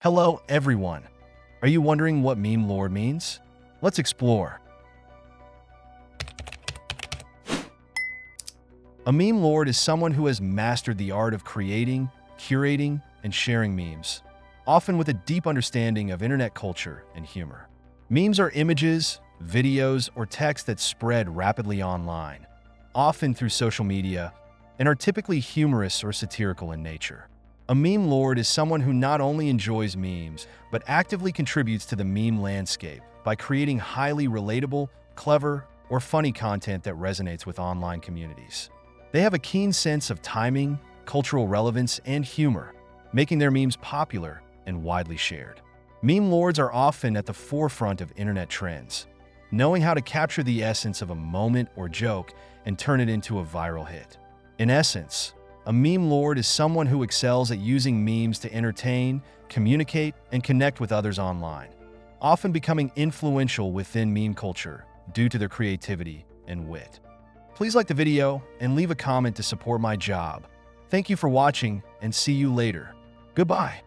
Hello, everyone. Are you wondering what meme lore means? Let's explore. A meme lord is someone who has mastered the art of creating, curating, and sharing memes, often with a deep understanding of internet culture and humor. Memes are images, videos, or text that spread rapidly online, often through social media, and are typically humorous or satirical in nature. A meme lord is someone who not only enjoys memes, but actively contributes to the meme landscape by creating highly relatable, clever, or funny content that resonates with online communities. They have a keen sense of timing, cultural relevance, and humor, making their memes popular and widely shared. Meme lords are often at the forefront of internet trends, knowing how to capture the essence of a moment or joke and turn it into a viral hit. In essence, a meme lord is someone who excels at using memes to entertain, communicate, and connect with others online, often becoming influential within meme culture due to their creativity and wit. Please like the video and leave a comment to support my job. Thank you for watching and see you later. Goodbye.